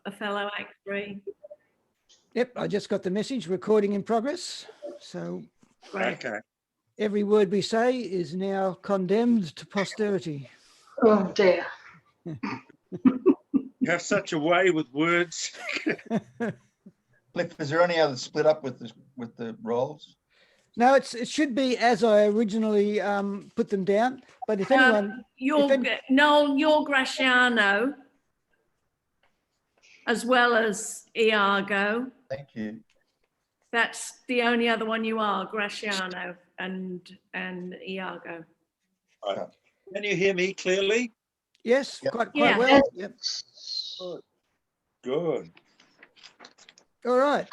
Othello Act 3. Yep, I just got the message, recording in progress. So Great. Okay. every word we say is now condemned to posterity. Oh dear. You have such a way with words. Cliff, is there any other split up with the roles? No, it should be as I originally put them down. But if anyone, Noel, you're Graciano, as well as Iago. Thank you. That's the only other one you are, Graciano and Iago. Right. Can you hear me clearly? yes, Yep. quite Yeah. well. Yep. Good. All right,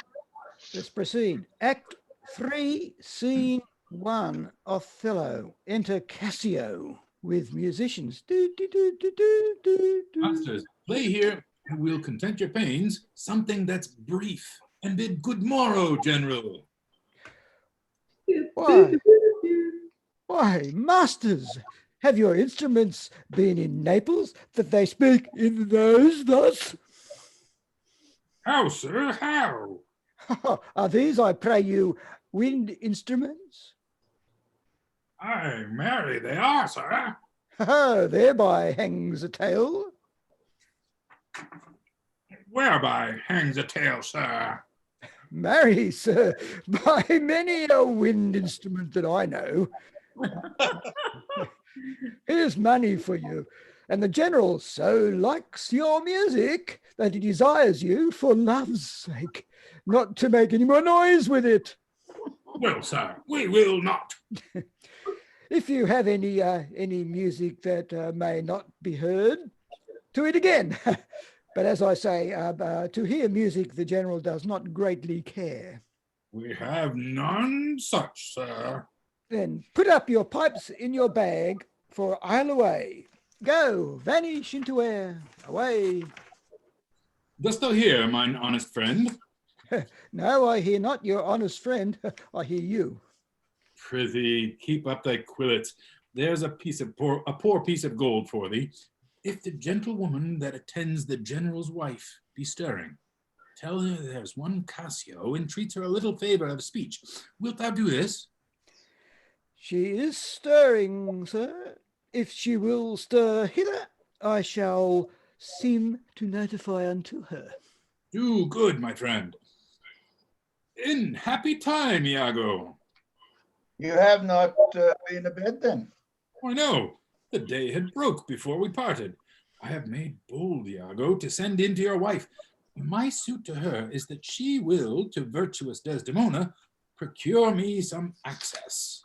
let's proceed. Act 3, Scene 1, Othello. Enter Cassio with musicians. Do, do, do, do, do, do, do. Masters, play here and we'll content your pains, something that's brief, and bid good morrow, General. Why, masters, have your instruments been in Naples that they speak in those thus? How, sir, how? Are these, I pray you, wind instruments? Aye, marry, they are, sir. Thereby hangs a tale. Whereby hangs a tale, sir? Marry, sir, by many a wind instrument that I know. Here's money for you. And the general so likes your music that he desires you, for love's sake, not to make any more noise with it. Well, sir, we will not. If you have any music that may not be heard, to it again. But as I say, to hear music, the general does not greatly care. We have none such, sir. Then put up your pipes in your bag, for I'll away. Go, vanish into air, away. Dost thou hear, mine honest friend? No, I hear not your honest friend, I hear you. Prithee, keep up thy quillets. There's a poor piece of gold for thee. If the gentlewoman that attends the general's wife be stirring, tell her there's one Cassio entreats her a little favor of speech. Wilt thou do this? She is stirring, sir. If she will stir hither, I shall seem to notify unto her. Do good, my friend. In happy time, Iago. You have not been to bed then? Why, no, the day had broke before we parted. I have made bold, Iago, to send in to your wife. My suit to her is that she will, to virtuous Desdemona, procure me some access.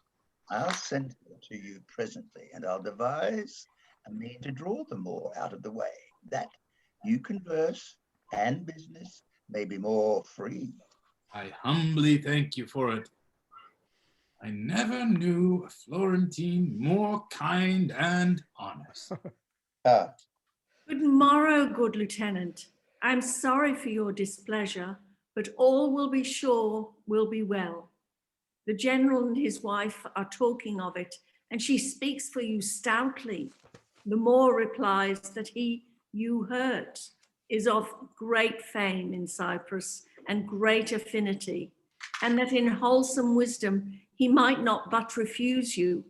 I'll send her to you presently, and I'll devise a mean to draw them all out of the way, that you converse and business may be more free. I humbly thank you for it. I never knew a Florentine more kind and honest. Good morrow, good lieutenant. I'm sorry for your displeasure, but all will be sure will be well. The general and his wife are talking of it, and she speaks for you stoutly. The Moor replies that he you hurt is of great fame in Cyprus and great affinity, and that in wholesome wisdom he might not but refuse you,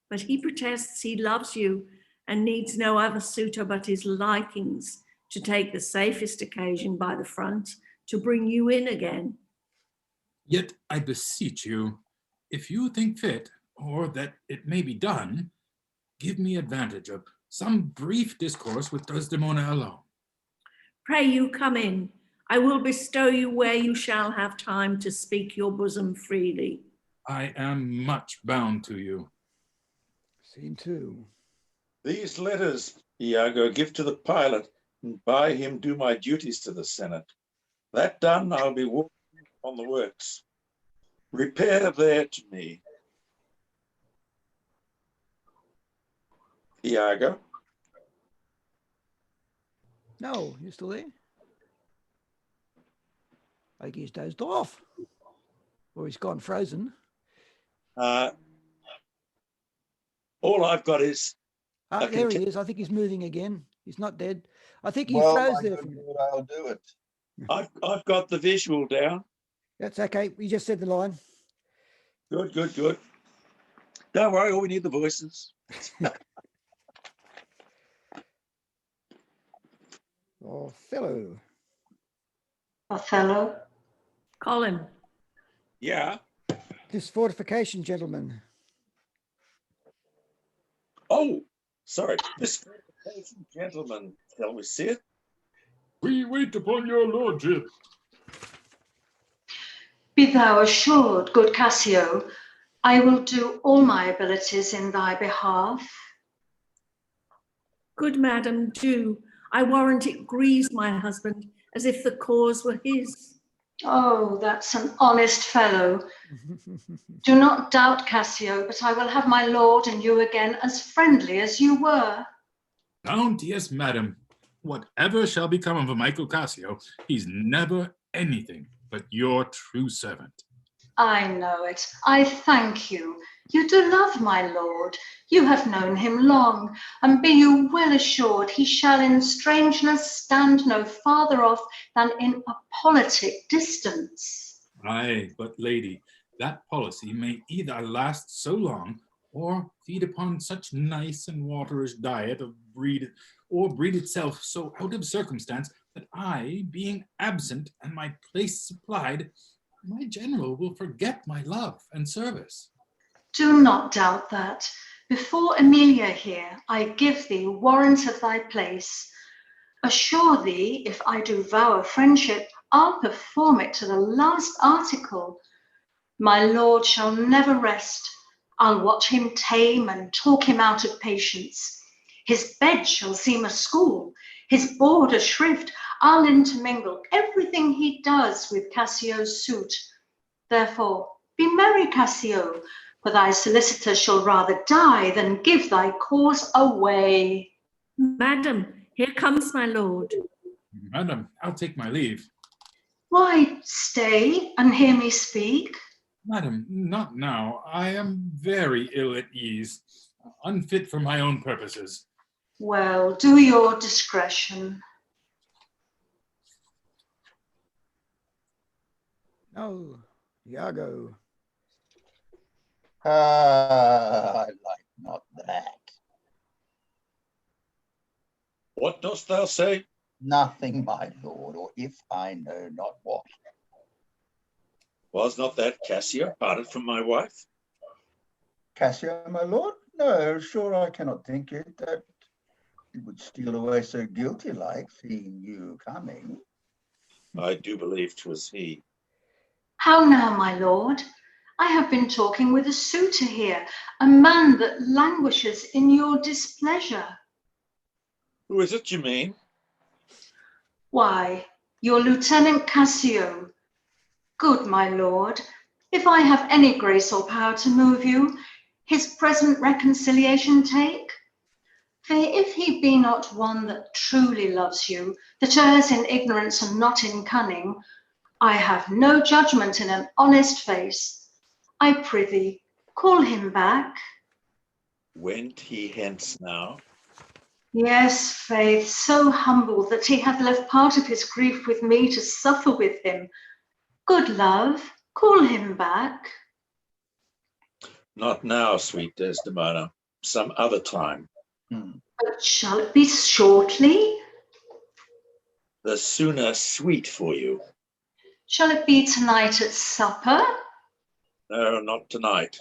but he protests he loves you and needs no other suitor but his likings to take the safest occasion by the front to bring you in again. Yet I beseech you, if you think fit, or that it may be done, give me advantage of some brief discourse with Desdemona alone. Pray you come in. I will bestow you where you shall have time to speak your bosom freely. I am much bound to you. Scene 2. These letters, Iago, give to the pilot, and by him do my duties to the Senate. That done, I'll be walking on the works. Repair there to me. Iago? No, you still there? I think he's dozed off. Or he's gone frozen. All I've got is... There he is. I think he's moving again. He's not dead. I think he Well, froze my there. good Lord, I'll do it. I've got the visual down. That's okay. You just said the line. Good, good, good. Don't worry, all we need the voices. Othello. Othello. Colin. Yeah. This fortification, gentlemen. Oh, sorry. This gentleman, shall we see it? We wait upon your lordship. Be thou assured, good Cassio, I will do all my abilities in thy behalf. Good madam, do. I warrant it grieves my husband as if the cause were his. Oh, that's an honest fellow. Do not doubt, Cassio, but I will have my lord and you again as friendly as you were. Bounteous madam, whatever shall become of Michael Cassio, he's never anything but your true servant. I know it. I thank you. You do love my lord. You have known him long, and be you well assured he shall in strangeness stand no farther off than in a politic distance. Aye, but lady, that policy may either last so long or feed upon such nice and waterish diet of breed, or breed itself so out of circumstance that I, being absent and my place supplied, my general will forget my love and service. Do not doubt that. Before Emilia here, I give thee warrant of thy place. Assure thee, if I do vow a friendship, I'll perform it to the last article. My lord shall never rest. I'll watch him tame and talk him out of patience. His bed shall seem a school, his board a shrift. I'll intermingle everything he does with Cassio's suit. Therefore, be merry, Cassio, for thy solicitor shall rather die than give thy cause away. Madam, here comes my lord. Madam, I'll take my leave. Why, stay and hear me speak. Madam, not now. I am very ill at ease, unfit for my own purposes. Well, do your discretion. Oh, Iago. I like not that. What dost thou say? Nothing, my lord, or if I know not what. Was not that Cassio parted from my wife? Cassio, my lord? No, sure I cannot think it, that it would steal away so guilty like, seeing you coming. I do believe 'twas he. How now, my lord? I have been talking with a suitor here, a man that languishes in your displeasure. Who is it you mean? Why, your Lieutenant Cassio. Good my lord, if I have any grace or power to move you, his present reconciliation take. For if he be not one that truly loves you, that errs in ignorance and not in cunning, I have no judgment in an honest face. I prithee, call him back. Went he hence now? Yes, faith, so humble that he hath left part of his grief with me to suffer with him. Good love, call him back. Not now, sweet Desdemona, some other time. But shall it be shortly? The sooner sweet for you. Shall it be tonight at supper? No, not tonight.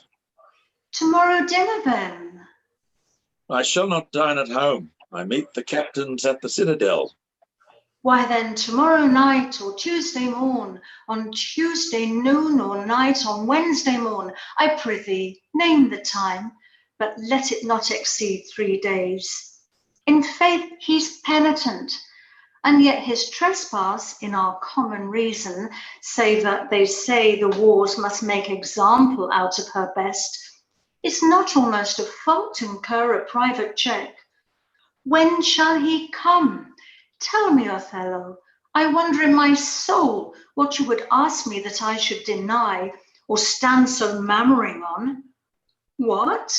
Tomorrow dinner then? I shall not dine at home. I meet the captains at the Citadel. Why then tomorrow night or Tuesday morn, on Tuesday noon or night on Wednesday morn, I prithee, name the time, but let it not exceed 3 days. In faith, he's penitent, and yet his trespass in our common reason, save that they say the wars must make example out of her best, is not almost a fault to incur a private check. When shall he come? Tell me, Othello, I wonder in my soul what you would ask me that I should deny or stand so mammering on. What?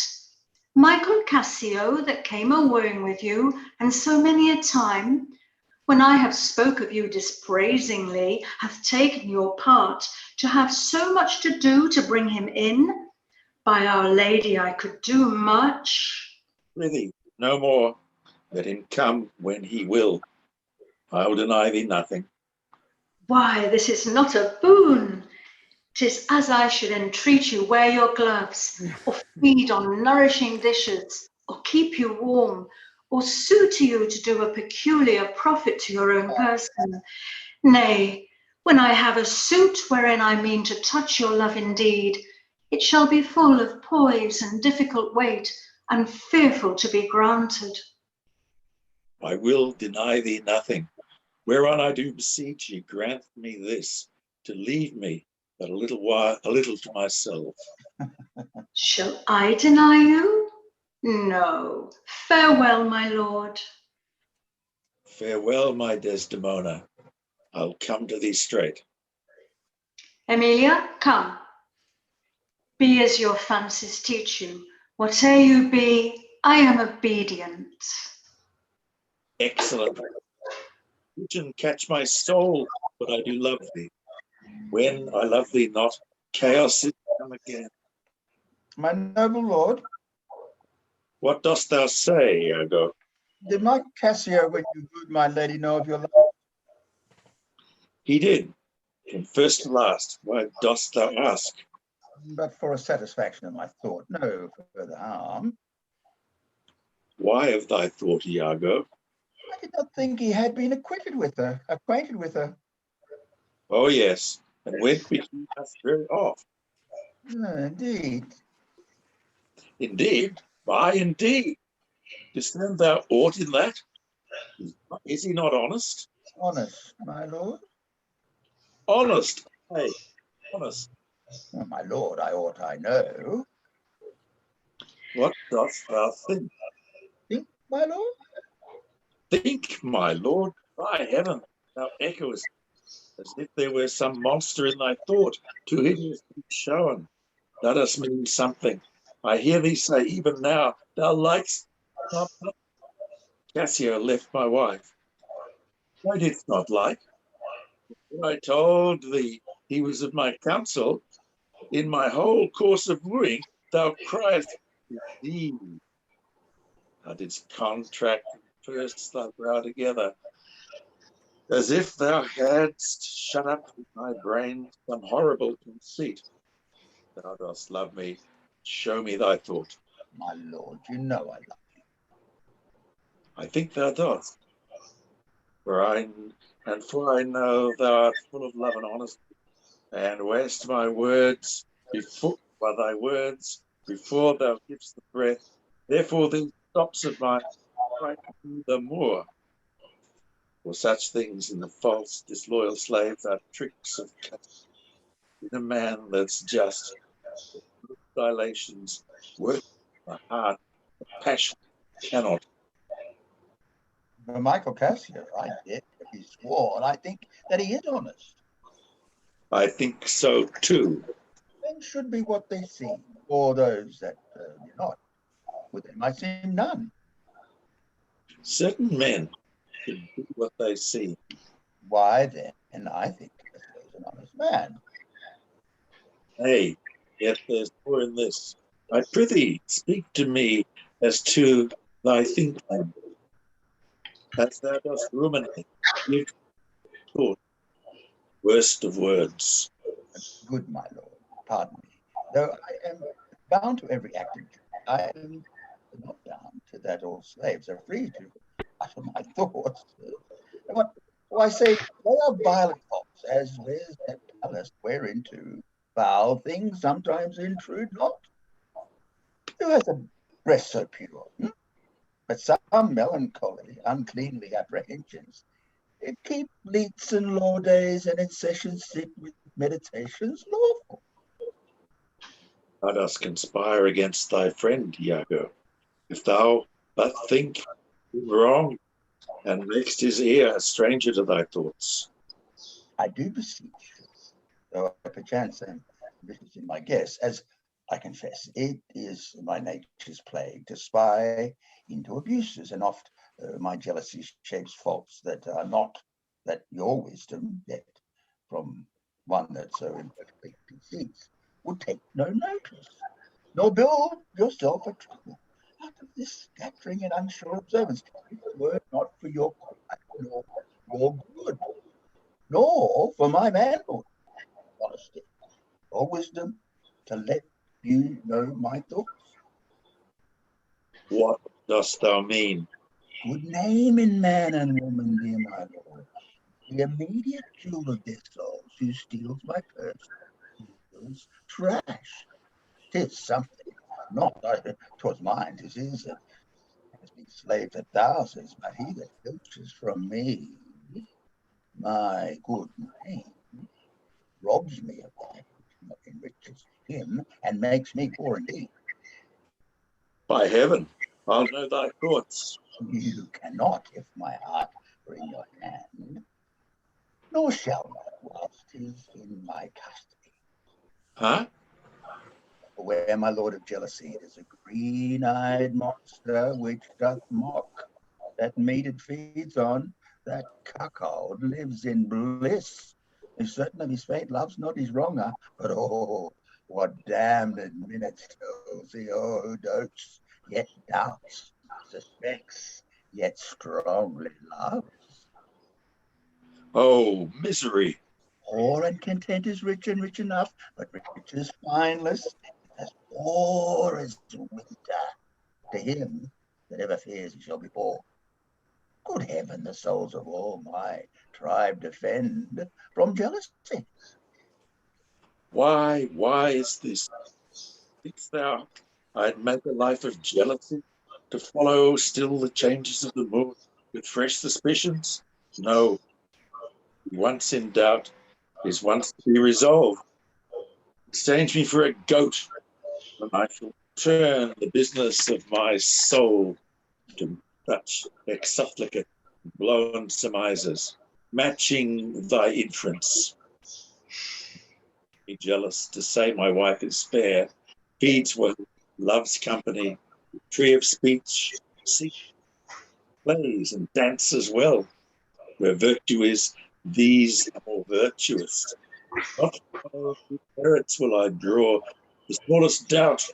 Michael Cassio, that came a-wooing with you, and so many a time, when I have spoke of you dispraisingly, hath taken your part, to have so much to do to bring him in. By Our Lady, I could do much. Prithee, no more. Let him come when he will. I'll deny thee nothing. Why, this is not a boon. 'Tis as I should entreat you wear your gloves, or feed on nourishing dishes, or keep you warm, or sue to you to do a peculiar profit to your own person. Nay, when I have a suit wherein I mean to touch your love indeed, it shall be full of poise and difficult weight, and fearful to be granted. I will deny thee nothing. Whereon I do beseech ye, grant me this, to leave me but a little to myself. Shall I deny you? No. Farewell, my lord. Farewell, my Desdemona. I'll come to thee straight. Emilia, come. Be as your fancies teach you. Whate'er you be, I am obedient. Excellent. Fortune catch my soul, but I do love thee. When I love thee not, chaos is come again. My noble lord, What dost thou say, Iago? did Michael Cassio, when you wooed my lady, know of your love? He did, from first to last. Why dost thou ask? But for a satisfaction of my thought, no further harm. Why of thy thought, Iago? I did not think he had been acquainted with her. Oh, yes, and went between us very oft. Indeed. Indeed, why indeed? Discern thou aught in that? Is he not honest? Honest, my lord? Honest, hey, honest. Well, my lord, I know. What dost thou think? Think, my lord? Think, my lord, by heaven, thou echoest, as if there were some monster in thy thought, too hideous to be shown. Let us mean something. I hear thee say even now, thou likest not Cassio left my wife. Why didst not like? When I told thee he was of my counsel, in my whole course of wooing, thou criest, thee. Thou didst contract and purse thy brow together, as if thou hadst shut up in thy brain some horrible conceit. Thou dost love me, show me thy thought. My lord, you know I love you. I think thou dost, for I know thou art full of love and honesty, and waste my words before by thy words before thou givest the breath. Therefore these stops of mine frighten me the more. For such things in the false, disloyal slaves are tricks of custom. In a man that's just, dilations work the heart, the passion cannot. For Michael Cassio, I dare be sworn, I think that he is honest. I think so too. Men should be what they seem, or those that be not. With them I seem none. Certain men can do what they see. Why then, I think Cassio's an honest man. Nay, yet there's more in this. I prithee, speak to me as to thy thinking, as thou dost ruminate, give thought, worst of words. Good my lord, pardon me. Though I am bound to every act of duty, I am not bound to that all slaves are free to utter my thoughts. But I say they are violent thoughts, as where's that palace whereinto foul things sometimes intrude not? Who has a breast so pure? But some melancholy, uncleanly apprehensions, it keep leets and law days and in sessions sit with meditations lawful. Thou dost conspire against thy friend, Iago. If thou but think him wrong, and makest his ear a stranger to thy thoughts. I do beseech you, though I perchance am vicious in my guess, as I confess, it is my nature's plague to spy into abuses, and oft my jealousy shapes faults that are not that your wisdom, yet from one that so imperfectly conceits, would take no notice, nor build yourself a trouble out of this scattering and unsure observance, if it were not for your quiet, nor your good, nor for my manhood, honesty, or wisdom, to let you know my thoughts. What dost thou mean? Good name in man and woman, dear my lord. The immediate jewel of their souls, who steals my purse, steals trash. 'Tis something, not that 'twas mine, 'tis his, and has been slave to thousands, but he that filches from me my good name robs me of that which enriches him and makes me poor indeed. By heaven, I'll know thy thoughts. You cannot if my heart were in your hand, nor shall not whilst 'tis in my custody. Huh? Where my lord of jealousy is a green-eyed monster which doth mock that meat it feeds on, that cuckold lives in bliss, who certain of his fate loves not his wronger, but oh, what damned minutes tells he, oh, who dotes, yet doubts, suspects, yet strongly loves. Oh, misery. Poor and content is rich and rich enough, but rich is fineless, as poor as winter. To him that ever fears he shall be poor. Good heaven, the souls of all my tribe defend from jealousy. Why is this? Thinkst thou I'd make a life of jealousy, to follow still the changes of the moon with fresh suspicions? No, once in doubt is once to be resolved. Exchange me for a goat, and I shall turn the business of my soul to such exsufflicate blown surmises, matching thy inference. Be jealous to say my wife is fair, feeds well, loves company, tree of speech, sings, plays, and dances well. Where virtue is, these are more virtuous. Not from parents will I draw the smallest doubt,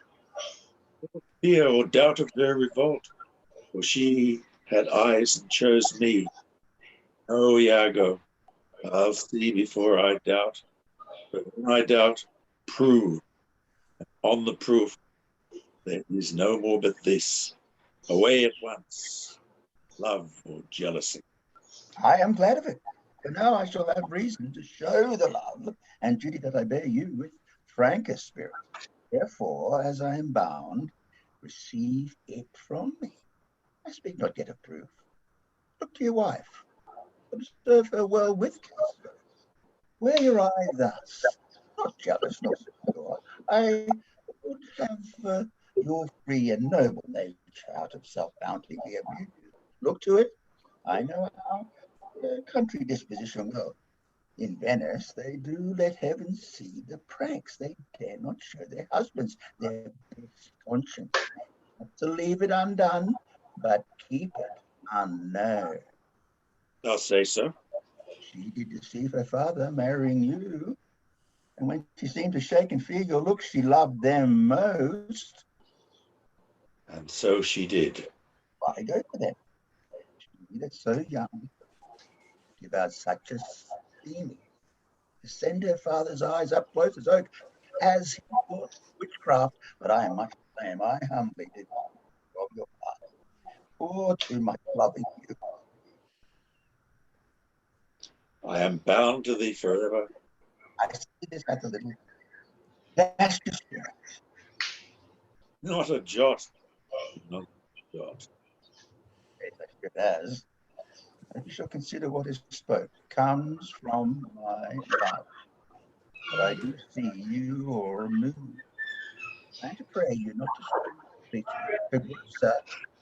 fear, or doubt of her revolt, for she had eyes and chose me. Oh, Iago, I'll see before I doubt, but when I doubt, prove. On the proof, there is no more but this. Away at once, love or jealousy. I am glad of it, for now I shall have reason to show the love and duty that I bear you with frankest spirit. Therefore, as I am bound, receive it from me. I speak not yet of proof. Look to your wife. Observe her well with care. Wear your eye thus, not jealous, nor secure. I would have your free and noble nature out of self-bounty be abused. Look to it. I know how country disposition well. In Venice, they do let heaven see the pranks they dare not show their husbands, their best conscience. Not to leave it undone, but keep it unknown. I'll say so. She did deceive her father, marrying you. And when she seemed to shake and fear your looks, she loved them most. And so she did. Why go for them? She that's so young, give out such a scheming, to send her father's eyes up close as oak, as he thought witchcraft. But I am much the same. I humbly did rob your father, for too much loving you. I am bound to thee forever. I see this as a little dash to spirit. Not a jot. Not a jot. It has. If you shall consider what is spoke comes from my love. But I do see you or move. And to pray you not to speak to grosser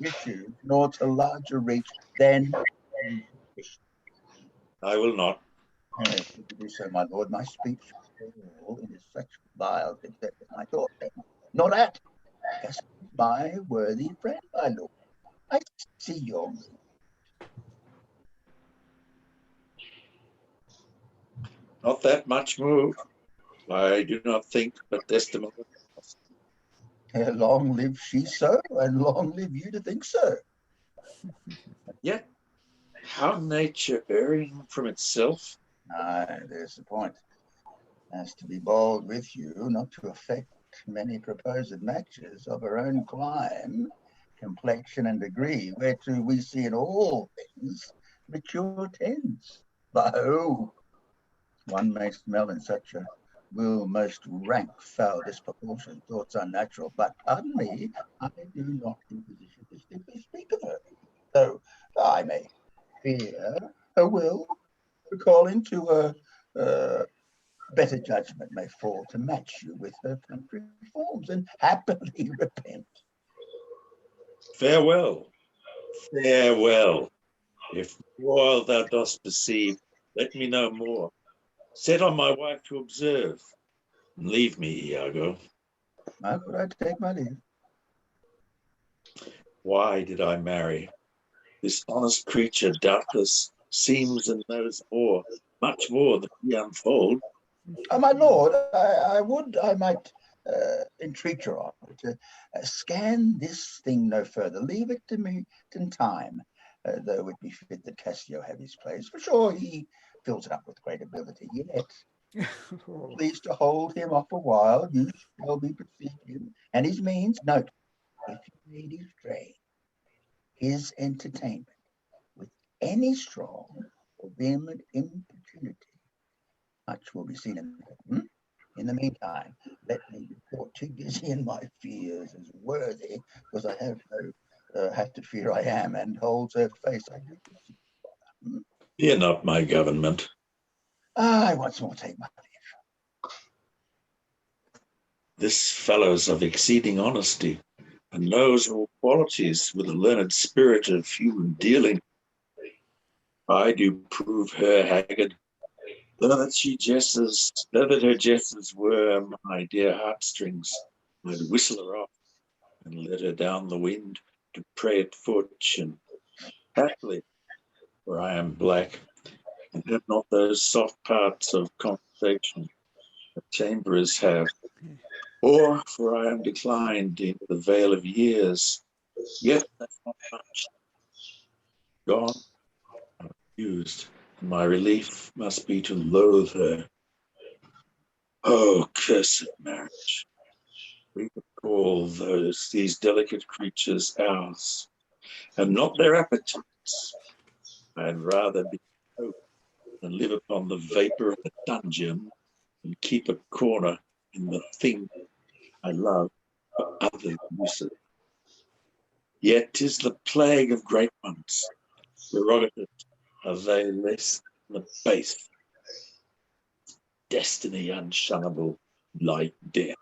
issues, nor to larger reach than sufficient. I will not. If you do so, my lord, my speech will fall into such vile contempt as my thought. Not at. Yes, my worthy friend, my lord. I see your mood. Not that much move, I do not think, but Desdemona. Long live she so, and long live you to think so. Yet, how nature varying from itself. Aye, there's the point. As to be bold with you, not to affect many proposed matches of her own clime, complexion, and degree, whereto we see in all things mature tends. But oh, one may smell in such a will most rank foul disproportion, thoughts unnatural, but pardon me, I do not in position to simply speak of her, though I may fear her will recalling to a better judgment may fall to match you with her country forms and happily repent. Farewell, farewell. If more thou dost perceive, let me know more. Set on my wife to observe, and leave me, Iago. How could I take my leave? Why did I marry? This honest creature doubtless seems and knows more, much more than we unfold. My lord, I might entreat your honor to scan this thing no further. Leave it to me in time, though it be fit that Cassio have his place. For sure, he fills it up with great ability. Yet, please to hold him off a while. You shall be perceived him and his means. Note, if you ladies stray, his entertainment with any strong or vehement importunity, much will be seen in that. In the meantime, let me report too busy in my fears as worthy, because I have no have to fear I am, and holds her face. I do perceive. Fear not my government. I once more take my leave. This fellow's of exceeding honesty, and knows all qualities with a learned spirit of human dealing. I do prove her haggard, though that her jests were my dear heartstrings, I'd whistle her off and let her down the wind to prey at fortune. Happily, for I am black, and have not those soft parts of conversation that chamberers have, or for I am declined into the vale of years, yet that's not much. Gone, used, and my relief must be to loathe her. Oh, cursed marriage! We could call these delicate creatures ours, and not their appetites. I'd rather be hope than live upon the vapor of a dungeon and keep a corner in the thing I love for other uses. Yet 'tis the plague of great ones. Prerogative are they less than the base. Destiny unshunnable, like death.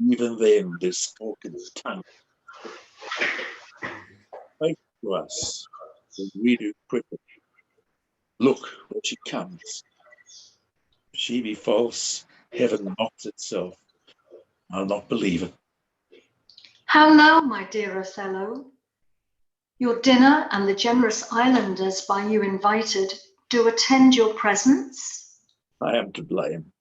Even then, this forked tongue faith to us, when we do quit it. Look where she comes. If she be false, heaven mocks itself. I'll not believe it. How now, my dear Othello? Your dinner and the generous islanders by you invited do attend your presence. I am to blame.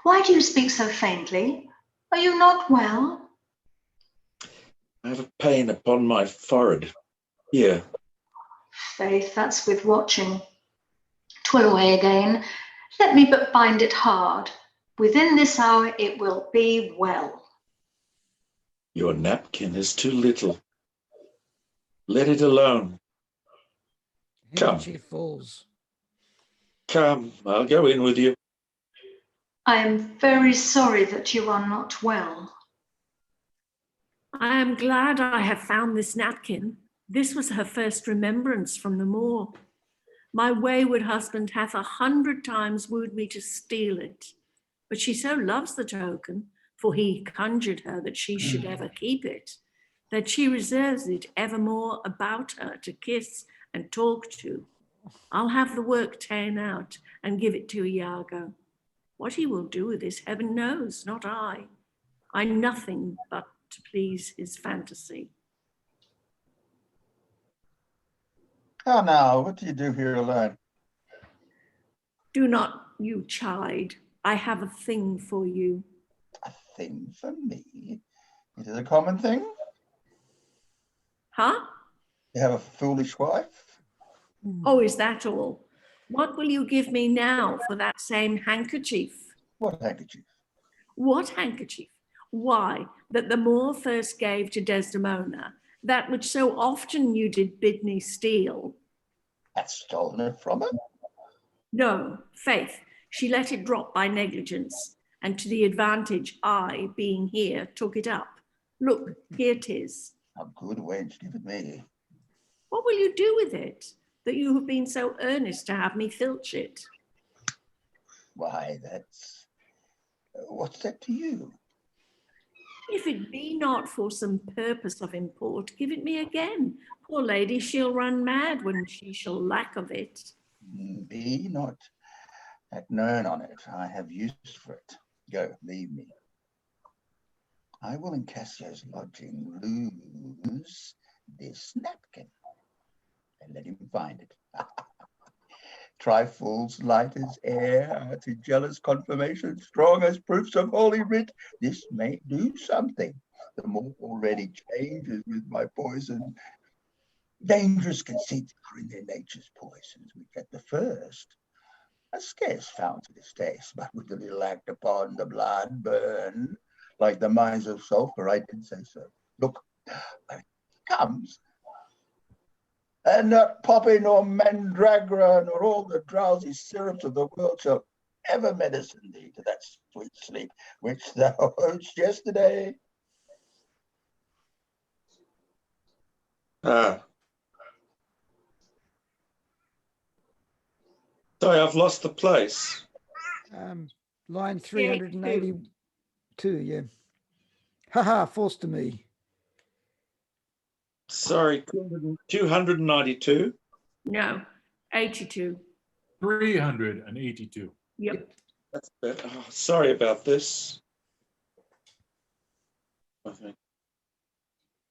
Why do you speak so faintly? Are you not well? I have a pain upon my forehead. Here, Faith, that's with watching. 'Twill away again. Let me but bind it hard. Within this hour it will be well. your napkin is too little. Let it alone. Come. Handkerchief falls. Come, I'll go in with you. I am very sorry that you are not well. I am glad I have found this napkin. This was her first remembrance from the moor. My wayward husband hath 100 times wooed me to steal it, but she so loves the token, for he conjured her that she should ever keep it, that she reserves it evermore about her to kiss and talk to. I'll have the work ta'en out and give it to Iago. What he will do with this, heaven knows, not I. I nothing but to please his fantasy. How now, what do you do here alone? Do not you chide. I have a thing for you. A thing for me? Is it a common thing? Huh? You have a foolish wife? Oh, is that all? What will you give me now for that same handkerchief? What handkerchief? What handkerchief? Why, that the Moor first gave to Desdemona, that which so often you did bid me steal. That's stolen it from her? No, faith, she let it drop by negligence, and to the advantage I, being here, took it up. Look, here 'tis. A good wench, give it me. What will you do with it, that you have been so earnest to have me filch it? Why, that's... what's that to you? If it be not for some purpose of import, give it me again. Poor lady, she'll run mad when she shall lack of it. Be not at known on it. I have use for it. Go, leave me. I will in Cassio's lodging lose this napkin and let him find it. Trifles light as air, to jealous confirmation, strong as proofs of holy writ, this may do something. The more already changes with my poison. Dangerous conceits are in their nature's poisons, which at the first are scarce found to distaste, but with a little act upon the blood burn, like the mines of sulphur, I did say so. Look, where it comes. And not poppy nor mandragora nor all the drowsy syrups of the world shall ever medicine thee to that sweet sleep which thou owedst yesterday. Sorry, I've lost the place. Line 382, yeah. Haha, false to me. Sorry, 292. No, 82. 382. Yep. That's better. Oh, sorry about this.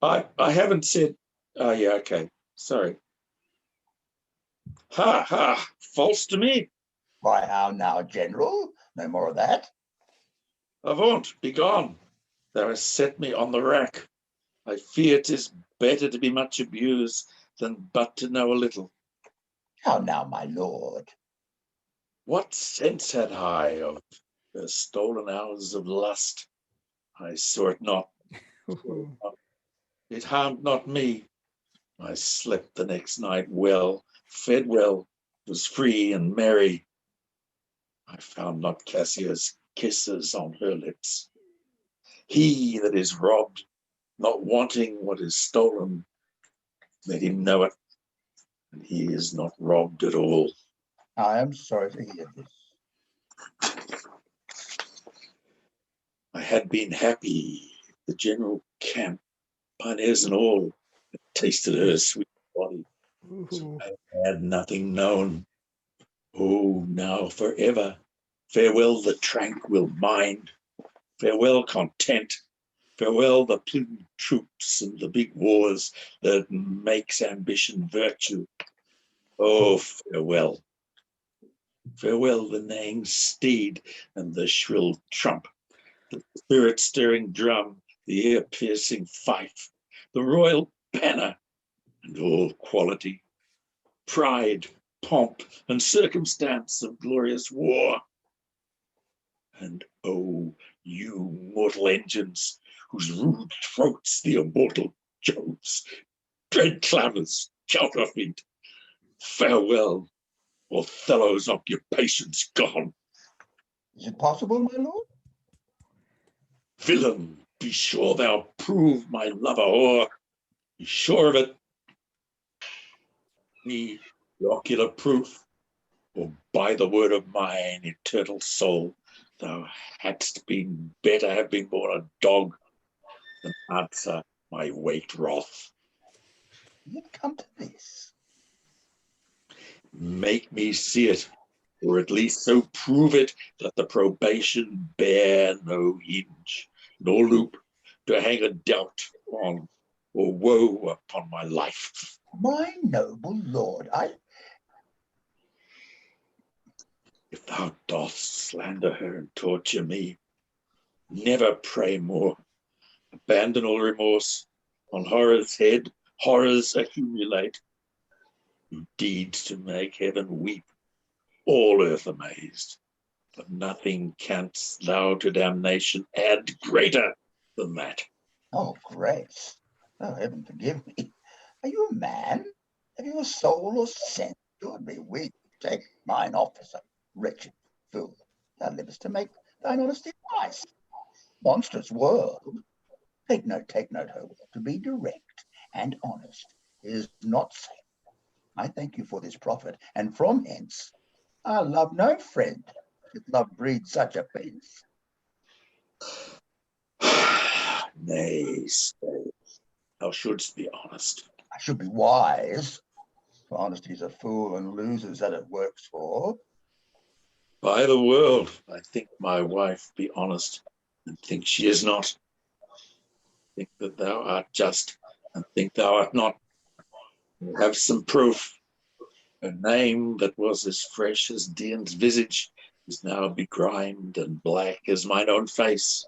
I haven't said. Oh yeah, okay. Sorry. Ha ha! False to me. Why, how now, General? No more of that. Avaunt, be gone. Thou hast set me on the rack. I fear 'tis better to be much abused than but to know a little. How now, my lord? What sense had I of the stolen hours of lust? I saw it not. It harmed not me. I slept the next night well, fed well, was free and merry. I found not Cassio's kisses on her lips. He that is robbed, not wanting what is stolen, let him know it, and he is not robbed at all. I am sorry to hear this. I had been happy, the general camp, pioneers and all, tasted her sweet body. So I had nothing known. Oh, now forever, farewell the tranquil mind, farewell content, farewell the plumed troops and the big wars that makes ambition virtue. Oh, farewell. Farewell the neighing steed and the shrill trump, the spirit-stirring drum, the ear-piercing fife, the royal banner, and all quality, pride, pomp, and circumstance of glorious war. And oh, you mortal engines, whose rude throats the immortal Joves, dread clamors, counterfeit, farewell, Othello's occupation's gone. Is it possible, my lord? Villain, be sure thou prove my lover o'er. Be sure of it. Me, the ocular proof, or by the word of mine eternal soul, thou hadst been better have been born a dog than answer my waked wrath. Did it come to this? Make me see it, or at least so prove it that the probation bear no hinge. nor loop to hang a doubt on or woe upon my life. My noble lord, If thou dost slander her and torture me, never pray more. Abandon all remorse. On horror's head, horrors accumulate. Do deeds to make heaven weep, all earth amazed. But nothing canst thou to damnation add greater than that. oh, grace. Oh, heaven forgive me. Are you a man? Have you a soul or sense? God be weak. Take mine officer, wretched fool. Thou livest to make thine honesty wise. Monstrous world. Take note, Hope. To be direct and honest is not safe. I thank you for this profit, and from hence I love no friend, if love breeds such offence. Nay, stay. Thou shouldst be honest. I should be wise, for honesty's a fool and loses that it works for. By the world, I think my wife be honest, and think she is not. Think that thou art just, and think thou art not. Have some proof. Her name that was as fresh as Dian's visage is now begrimed and black as mine own face.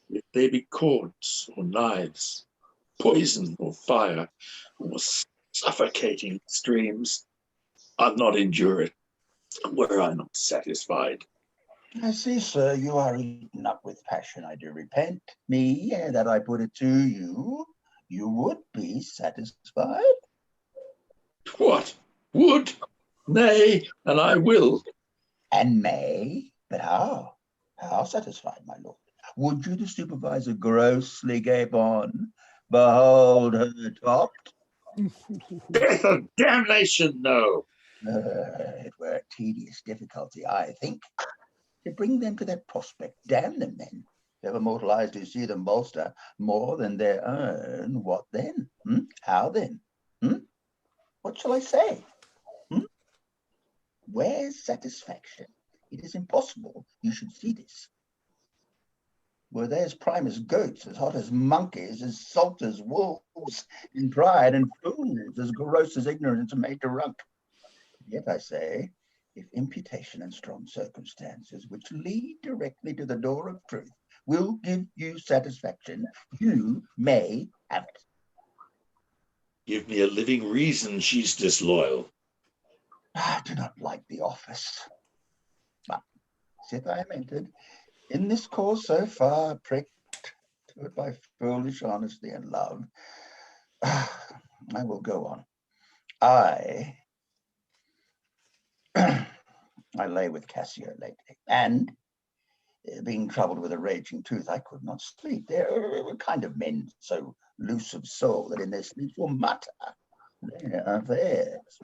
If they be cords or knives, poison or fire, or suffocating streams, I'd not endure it, were I not satisfied. I see, sir, you are eaten up with passion. I do repent me that I put it to you. You would be satisfied? What? Would? Nay, and I will. And may, but how? How satisfied, my lord? Would you, the supervisor, grossly gape on? Behold her topped? Death and damnation, no. It were a tedious difficulty, I think, to bring them to that prospect. Damn them then. Ever mortal eyes do see them bolster more than their own. What then? How then? What shall I say? Where's satisfaction? It is impossible you should see this. Were they as prime as goats, as hot as monkeys, as salt as wolves, in pride, and fools as gross as ignorance made to runk. Yet I say, if imputation and strong circumstances, which lead directly to the door of truth, will give you satisfaction, you may have it. Give me a living reason she's disloyal. I do not like the office. But sith I am entered in this cause so far, pricked to it by foolish honesty and love, I will go on. I lay with Cassio lately, and being troubled with a raging tooth, I could not sleep. There were kind of men so loose of soul that in their sleep will mutter. There are theirs.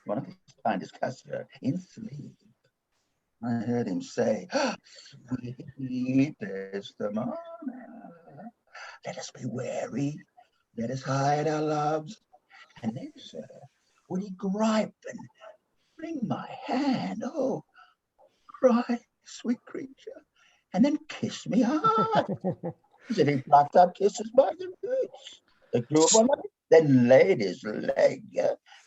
One of his kind is Cassio. In sleep, I heard him say, "Sweet Desdemona, let us be wary. Let us hide our loves." And then, sir, would he gripe and wring my hand? Oh, cry, sweet creature, and then kiss me hard, as if he plucked up kisses by the roots. The grew upon me, then laid his leg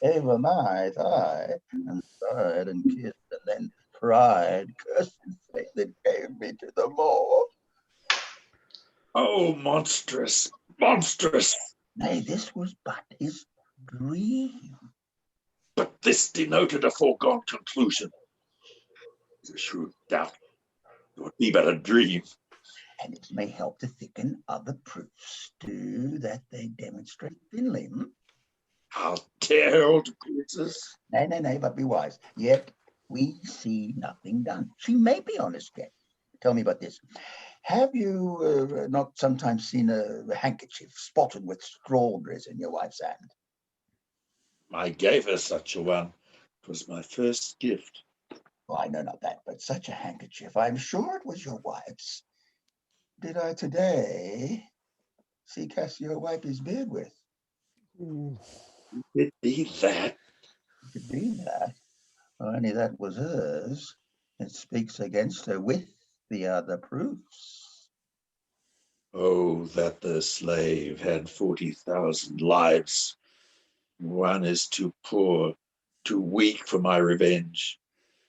over my thigh, and sighed and kissed, and then cried, cursing fate that gave me to the more. Oh, monstrous, monstrous. Nay, this was but his dream. But this denoted a foregone conclusion. A shrewd doubt. It would be but a dream. And it may help to thicken other proofs too, that they demonstrate thinly. I'll tear her all to pieces. Nay, but be wise. Yet we see nothing done. She may be honest yet. Tell me about this. Have you not sometimes seen a handkerchief spotted with strawberries in your wife's hand? I gave her such a one. It was my first gift. Well, I know not that, but such a handkerchief, I'm sure it was your wife's. Did I today see Cassio wipe his beard with? It be that. It could be that. Only that was hers. It speaks against her with the other proofs. Oh, that the slave had 40,000 lives. One is too poor, too weak for my revenge.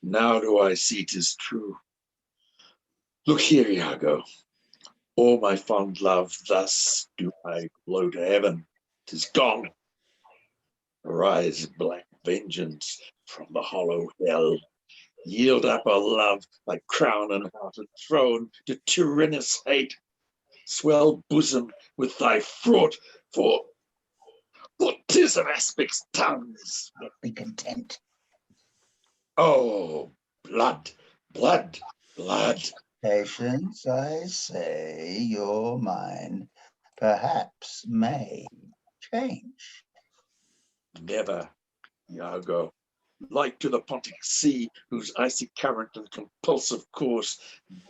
Now do I see 'tis true. Look here, Iago. All my fond love thus do I blow to heaven. 'Tis gone. Arise, black vengeance, from the hollow hell. Yield up our love, thy crown and hearted throne, to tyrannous hate. Swell bosom with thy fraught, for 'tis of aspects tongues. Be content. Oh, blood, blood, blood. Patience, I say, your mind perhaps may change. Never, Iago. Like to the Pontic Sea, whose icy current and compulsive course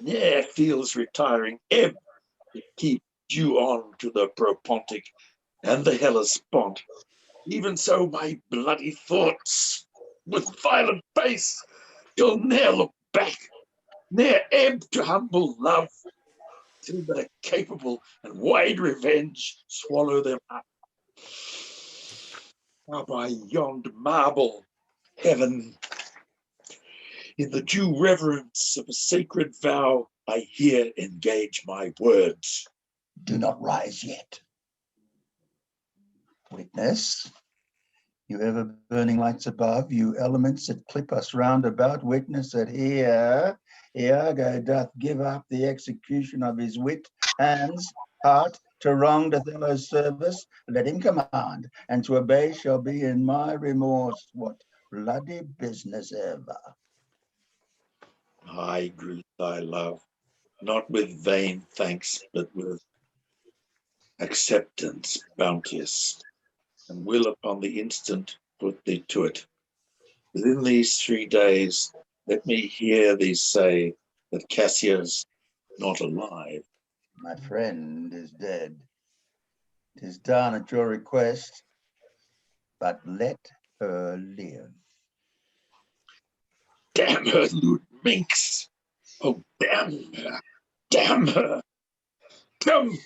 ne'er feels retiring ebb, to keep due on to the Propontic and the Hellespont. Even so my bloody thoughts, with violent pace, shall ne'er look back, ne'er ebb to humble love, till but a capable and wide revenge swallow them up. Now by yond marble heaven, in the due reverence of a sacred vow, I here engage my words. Do not rise yet. Witness, you ever burning lights above, you elements that clip us round about, witness that here Iago doth give up the execution of his wit, hands, heart, to wronged Othello's service. Let him command, and to obey shall be in my remorse what bloody business ever. I greet thy love, not with vain thanks, but with acceptance bounteous, and will upon the instant put thee to it. Within these 3 days, let me hear thee say that Cassio's not alive. My friend is dead. 'Tis done at your request, but let her live. Damn her, lewd minx! Oh, damn her! Damn her! Come,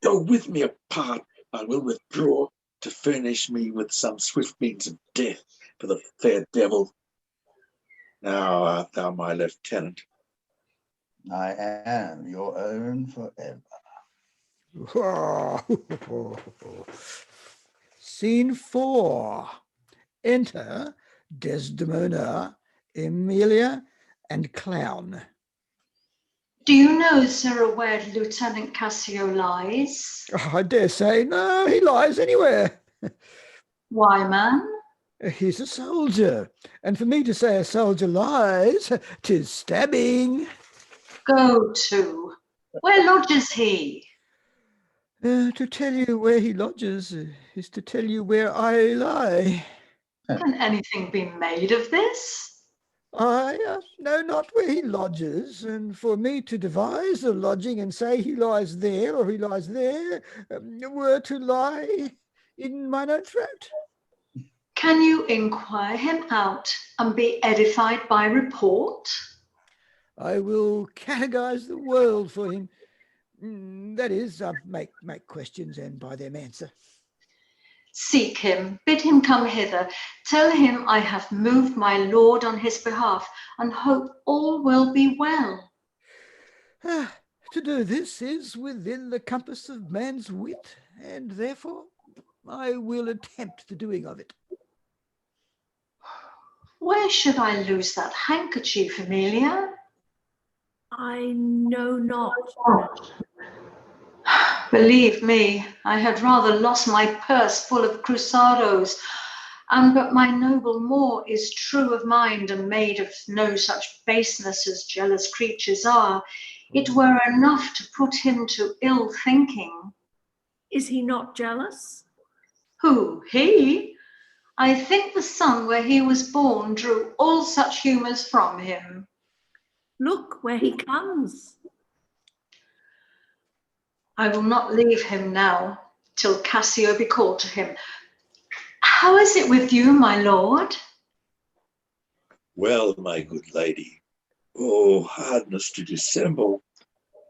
go with me apart. I will withdraw to furnish me with some swift means of death for the fair devil. Now art thou my lieutenant. I am your own forever. Scene 4. Enter Desdemona, Emilia, and Clown. Do you know, sir, where Lieutenant Cassio lies? Oh, I dare say, no, he lies anywhere. Why, man? He's a soldier, and for me to say a soldier lies, 'tis stabbing. Go to. Where lodges he? To tell you where he lodges is to tell you where I lie. Can anything be made of this? I know not where he lodges, and for me to devise a lodging and say he lies there or he lies there were to lie in mine own throat. Can you inquire him out and be edified by report? I will catechize the world for him. That is, make questions and by them answer. Seek him, bid him come hither, tell him I have moved my lord on his behalf, and hope all will be well. To do this is within the compass of man's wit, and therefore I will attempt the doing of it. Where should I lose that handkerchief, Emilia? I know not. Believe me, I had rather lost my purse full of cruzados, and but my noble Moor is true of mind and made of no such baseness as jealous creatures are. It were enough to put him to ill thinking. Is he not jealous? Who, he? I think the sun where he was born drew all such humours from him. Look where he comes. I will not leave him now, till Cassio be called to him. How is it with you, my lord? Well, my good lady, oh, hardness to dissemble,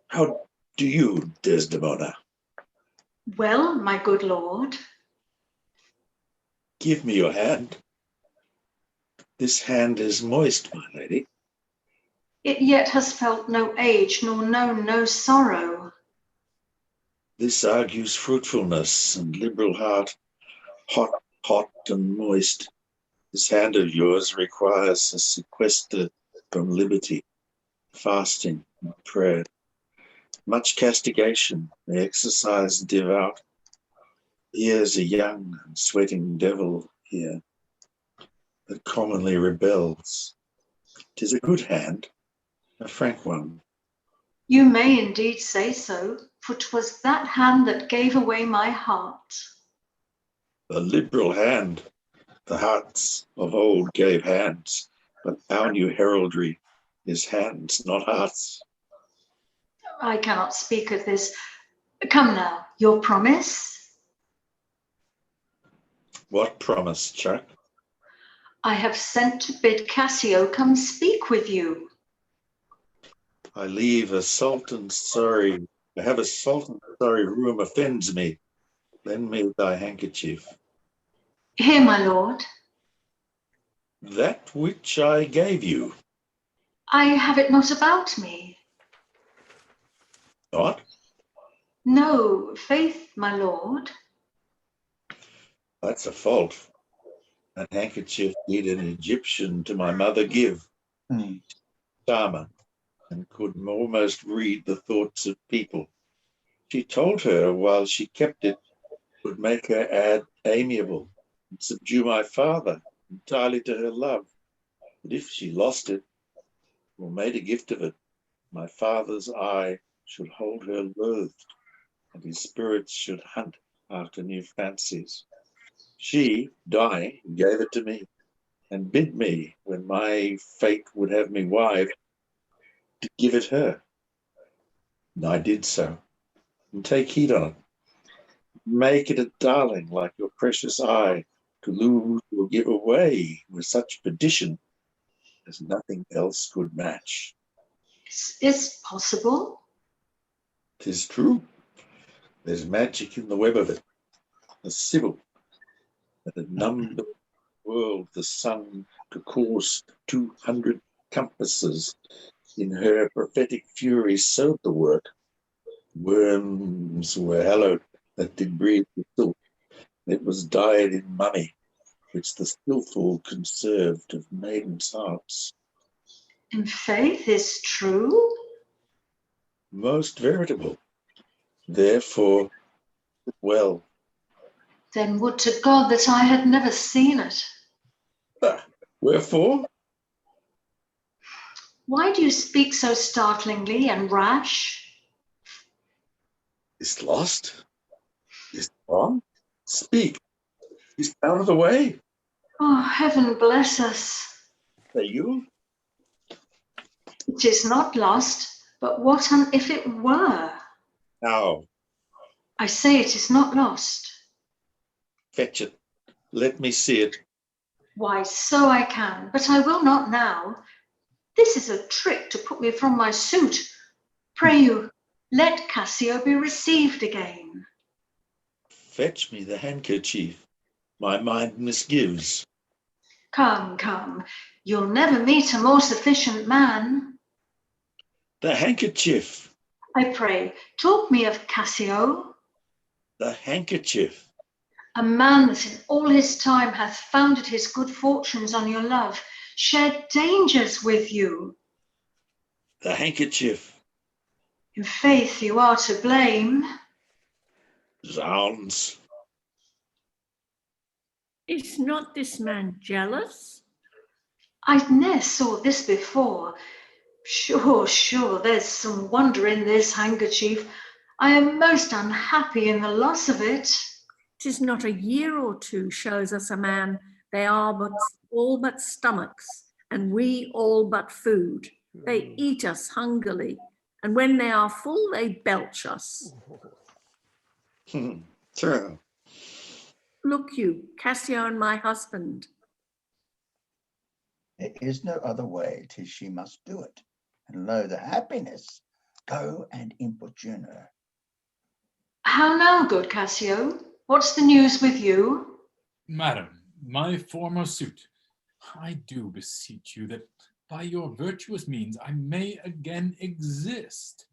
how do you, Desdemona? Well, my good lord. Give me your hand. This hand is moist, my lady. It yet has felt no age, nor known no sorrow. This argues fruitfulness and liberal heart, hot, hot and moist. This hand of yours requires a sequester from liberty, fasting and prayer. Much castigation, the exercise devout. Here's a young and sweating devil here that commonly rebels. 'Tis a good hand, a frank one. You may indeed say so, for 'twas that hand that gave away my heart. A liberal hand. The hearts of old gave hands, but our new heraldry is hands, not hearts. I cannot speak of this. Come now, your promise? What promise, Chuck? I have sent to bid Cassio come speak with you. I leave a sultan sorry. To have a sultan sorry room offends me. Lend me thy handkerchief. Here, my lord. That which I gave you. I have it not about me. Not? No, faith, my lord. That's a fault. That handkerchief did an Egyptian to my mother give. Charmer, and could almost read the thoughts of people. She told her while she kept it would make her amiable and subdue my father entirely to her love. But if she lost it or made a gift of it, my father's eye should hold her loathed, and his spirits should hunt after new fancies. She, dying, gave it to me, and bid me, when my fate would have me wife, to give it her. And I did so. And take heed on it. Make it a darling like your precious eye. To lose or give away with such perdition as nothing else could match. Is possible? 'Tis true. There's magic in the web of it. A sibyl that had numbed the world, the sun, to course 200 compasses. In her prophetic fury sewed the work. Worms were hallowed that did breathe the silk. It was dyed in mummy, which the skilful conserved of maidens' hearts. In faith is true? Most veritable. Therefore, well. Then would to God that I had never seen it. Wherefore? Why do you speak so startlingly and rash? Is lost? Is gone? Speak. Is out of the way? Oh, heaven bless us. Say you? It is not lost, but what if it were? How? I say it is not lost. Fetch it. Let me see it. Why, so I can, but I will not now. This is a trick to put me from my suit. Pray you, let Cassio be received again. Fetch me the handkerchief. My mind misgives. Come, come, you'll never meet a more sufficient man. The handkerchief. I pray, talk me of Cassio, The handkerchief. a man that in all his time hath founded his good fortunes on your love, shared dangers with you. The handkerchief. In faith, you are to blame. Zounds. Is not this man jealous? I ne'er saw this before. Sure, there's some wonder in this handkerchief. I am most unhappy in the loss of it. 'Tis not a year or two shows us a man. They are but all but stomachs, and we all but food. They eat us hungrily, and when they are full, they belch us. True. Look you, Cassio and my husband. There is no other way, 'tis she must do it, and know the happiness Go and importune her. How now, good Cassio? What's the news with you? Madam, my former suit, I do beseech you that by your virtuous means I may again exist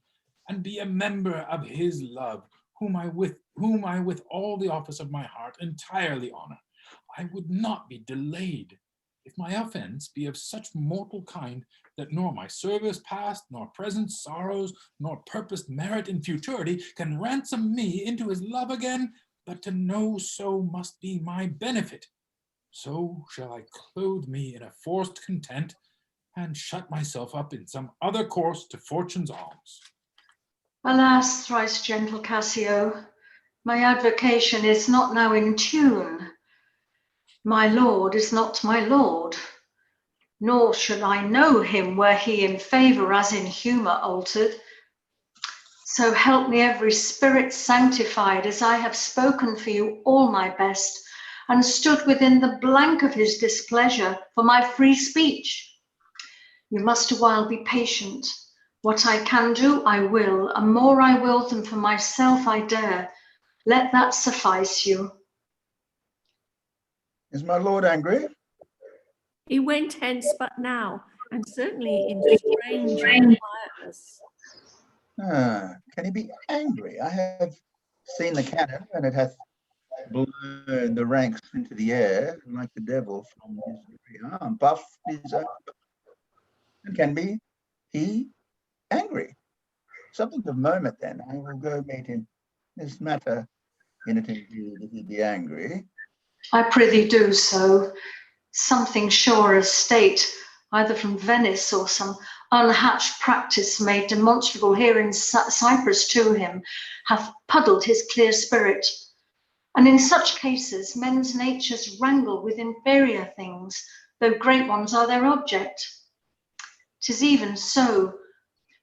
and be a member of his love, whom I with all the office of my heart entirely honor. I would not be delayed if my offense be of such mortal kind that nor my service past, nor present sorrows, nor purposed merit in futurity can ransom me into his love again, but to know so must be my benefit. So shall I clothe me in a forced content and shut myself up in some other course to fortune's alms. Alas, thrice gentle Cassio, my advocation is not now in tune. My lord is not my lord, nor should I know him were he in favour as in humour altered. So help me every spirit sanctified, as I have spoken for you all my best, and stood within the blank of his displeasure for my free speech. You must awhile be patient. What I can do, I will, and more I will than for myself I dare. Let that suffice you. Is my lord angry? He went hence but now, and certainly in strange quietness. Can he be angry? I have seen the cannon, and it hath blown the ranks into the air like the devil from his very arm. Buff is up, and can be he angry? Something of moment then. I will go meet him. This matter in it indeed, if he be angry. I prithee do so. Something sure as state, either from Venice or some unhatched practice made demonstrable here in Cyprus to him, hath puddled his clear spirit. And in such cases, men's natures wrangle with inferior things, though great ones are their object. 'Tis even so,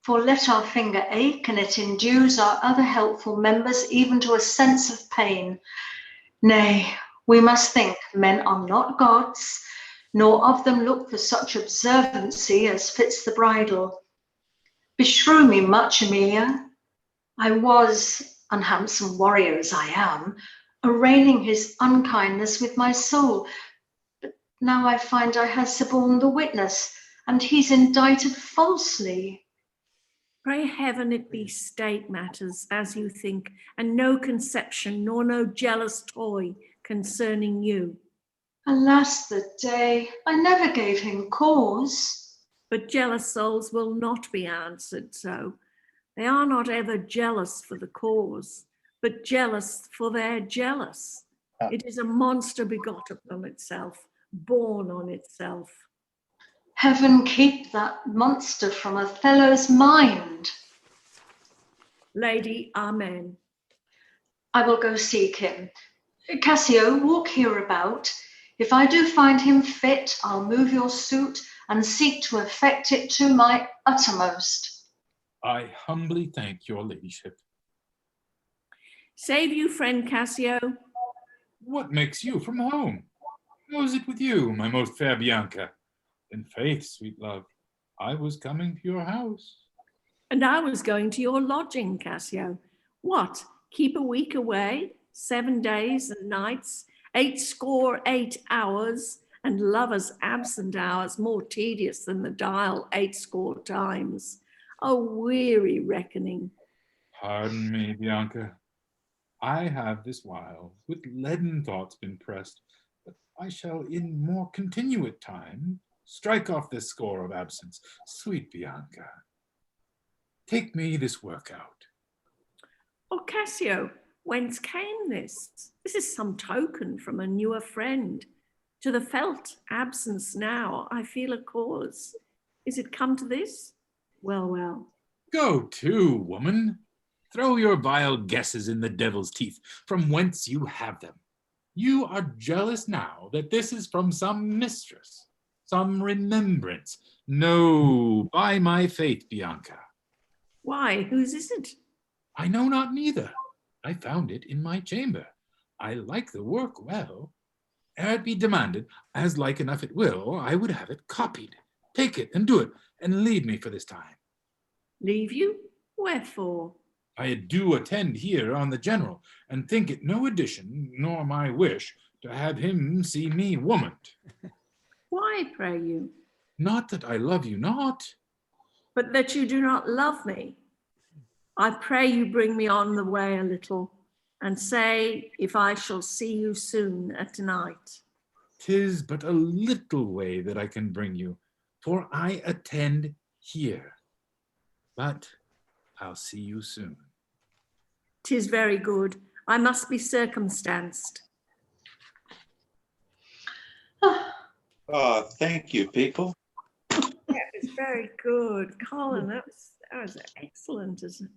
for let our finger ache, and it endues our other helpful members even to a sense of pain. Nay, we must think men are not gods, nor of them look for such observancy as fits the bridal. Beshrew me much, Emilia. I was, unhandsome warrior as I am, arraigning his unkindness with my soul. But now I find I have suborned the witness, and he's indicted falsely. Pray heaven it be state matters, as you think, and no conception nor no jealous toy concerning you. Alas the day, I never gave him cause. But jealous souls will not be answered so. They are not ever jealous for the cause, but jealous for their jealous. It is a monster begot upon itself, born on itself. Heaven keep that monster from Othello's mind. Lady, amen. I will go seek him. Cassio, walk hereabout. If I do find him fit, I'll move your suit and seek to effect it to my uttermost. I humbly thank your ladyship. Save you, friend Cassio. What makes you from home? How is it with you, my most fair Bianca? In faith, sweet love, I was coming to your house. And I was going to your lodging, Cassio. What, keep a week away, 7 days and nights, 8 hours, and lovers' absent hours more tedious than the dial 80 times. A weary reckoning. Pardon me, Bianca. I have this while with leaden thoughts been pressed, but I shall in more continuate time strike off this score of absence. Sweet Bianca, take me this work out. Oh, Cassio, whence came this? This is some token from a newer friend. To the felt absence now, I feel a cause. Is it come to this? Well, well. Go to, woman. Throw your vile guesses in the devil's teeth, from whence you have them. You are jealous now that this is from some mistress, some remembrance. No, by my faith, Bianca. Why, whose is it? I know not neither. I found it in my chamber. I like the work well. Ere it be demanded, as like enough it will, I would have it copied. Take it and do it, and leave me for this time. Leave you? Wherefore? I do attend here on the general, and think it no addition nor my wish to have him see me womaned. Why, pray you? Not that I love you not. But that you do not love me. I pray you bring me on the way a little, and say if I shall see you soon at night. 'Tis but a little way that I can bring you, for I attend here. But I'll see you soon. 'Tis very good. I must be circumstanced. Oh, thank you, people. That was very good, Colin. That was excellent, isn't it?